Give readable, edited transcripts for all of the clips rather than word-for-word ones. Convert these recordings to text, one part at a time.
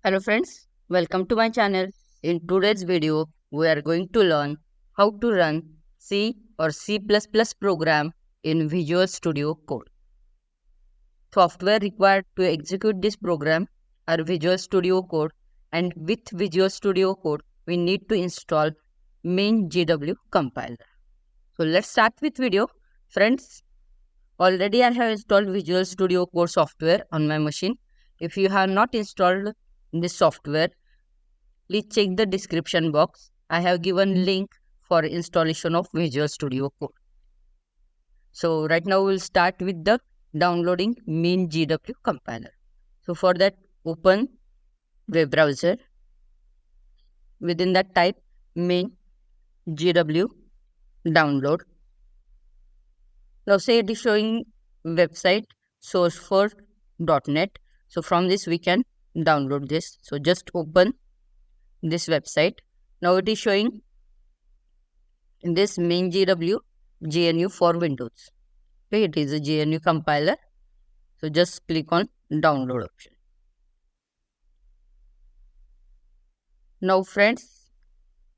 Hello friends, welcome to my channel. In today's video, we are going to learn how to run C or C++ program in Visual Studio Code. Software required to execute this program are Visual Studio Code, and with Visual Studio Code, we need to install Mingw Compiler. So let's start with video. Friends, already I have installed Visual Studio Code software on my machine. If you have not installed this software, please check the description box. I have given link for installation of Visual Studio Code. So right now we'll start with the downloading Mingw Compiler. So for that, open web browser. Within that, type Mingw download. Now say it is showing website sourceforge.net. So from this we can download this. So just open this website. Now it is showing this Mingw GNU for Windows. Okay, it is a GNU compiler. So just click on download option. Now friends,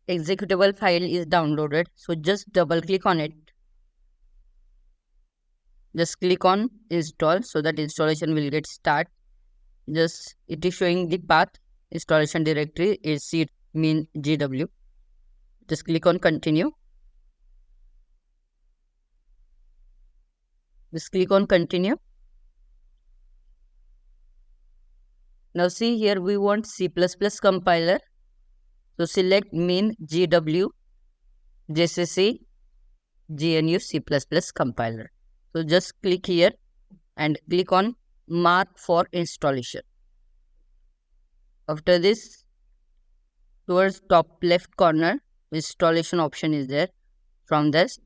executable file is downloaded. So just double click on it. Just click on install so that installation will get start. Just it is showing the path. Installation directory is C Mingw. Just click on continue. Just click on continue. Now see here we want C++ compiler. So select Mingw GCC GNU C++ compiler. So just click here and click on mark for installation. After this, towards top left corner, installation option is there. From this,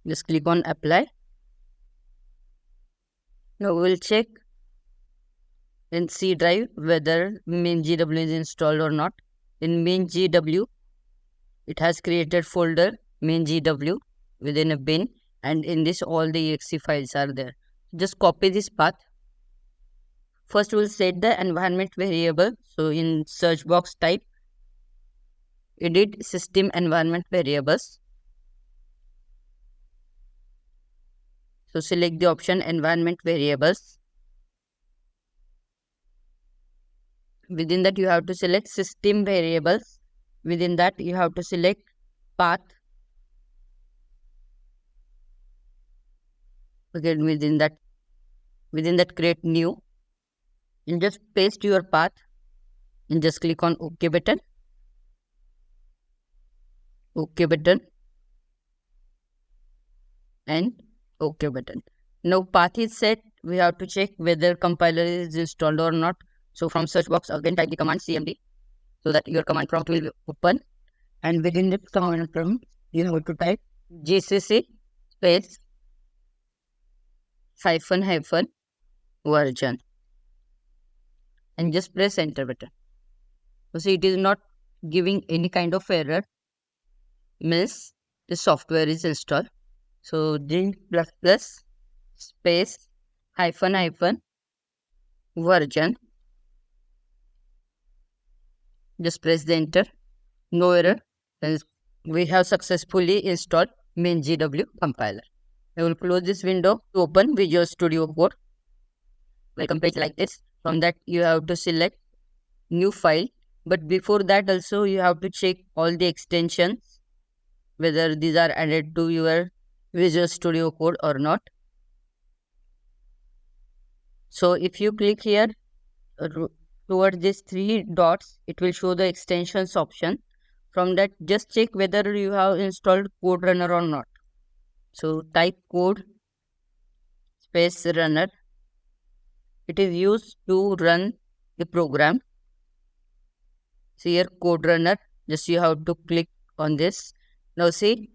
just click on apply. Now we'll check in C drive whether Mingw is installed or not. In Mingw, it has created folder Mingw within a bin, and in this all the exe files are there. Just copy this path. First we'll set the environment variable. So in search box type edit system environment variables. So select the option environment variables. Within that you have to select system variables. Within that you have to select path. Again within that create new, and just paste your path and just click on OK button. OK button and OK button. Now path is set. We have to check whether compiler is installed or not. So from search box again type the command cmd so that your command prompt will open, and within the command prompt you have to type gcc space ---- version and just press enter button. So see, it is not giving any kind of error, means the software is installed. So g space ---- version, just press the enter. No error, and we have successfully installed Mingw compiler. I will close this window to open Visual Studio Code. Welcome page like this. From that you have to select new file, but before that also you have to check all the extensions whether these are added to your Visual Studio Code or not. So if you click here toward these three dots, it will show the extensions option. From that just check whether you have installed code runner or not. So type code space runner. It is used to run the program. See here code runner, just you have to click on this. Now see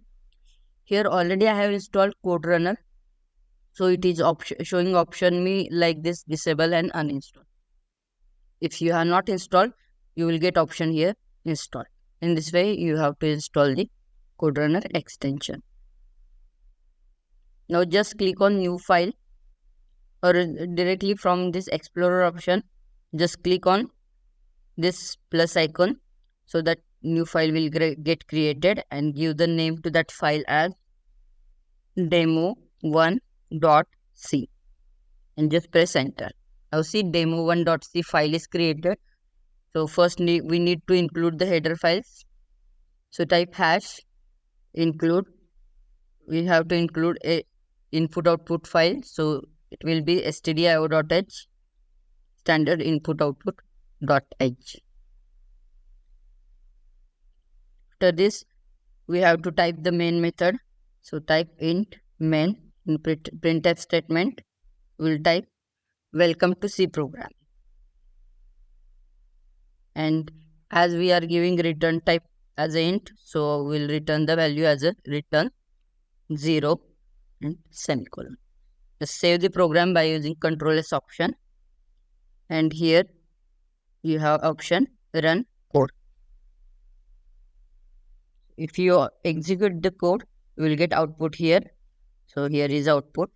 here already I have installed code runner. So it is showing option me like this, disable and uninstall. If you have not installed, you will get option here install. In this way you have to install the code runner extension. Now just click on new file, or directly from this explorer option just click on this plus icon so that new file will get created, and give the name to that file as demo1.c and just press enter. Now see, demo1.c file is created. So first we need to include the header files. So type hash include. We have to include a input output file. So it will be stdio.h standard input output.h. After this, we have to type the main method. So type int main in printf statement. We'll type welcome to C program. And as we are giving return type as a int, so we'll return the value as a return 0 and semicolon. Just save the program by using Ctrl S option. And here you have option run code. If you execute the code, you will get output here. So here is output.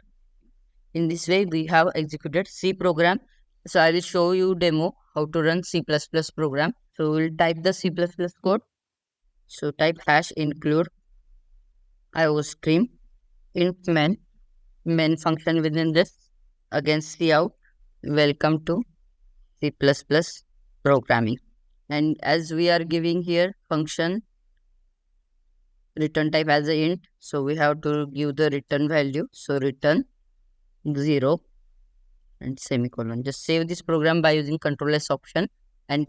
In this way, we have executed C program. So I will show you demo how to run C++ program. So we'll type the C++ code. So type hash include iostream int main function within this, again cout welcome to C++ programming. And as we are giving here function return type as a int, so we have to give the return value. So return 0 and semicolon. Just save this program by using Ctrl S option. And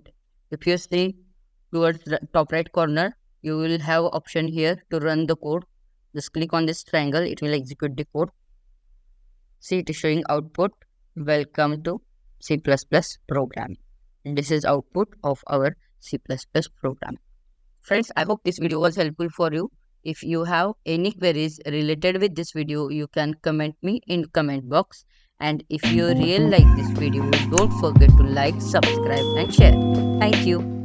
if you see towards the top right corner, you will have option here to run the code. Just click on this triangle, it will execute the code. See, it is showing output welcome to C++ program. And this is output of our C++ program. Friends, I hope this video was helpful for you. If you have any queries related with this video, you can comment me in comment box. And if you really like this video, don't forget to like, subscribe and share. Thank you.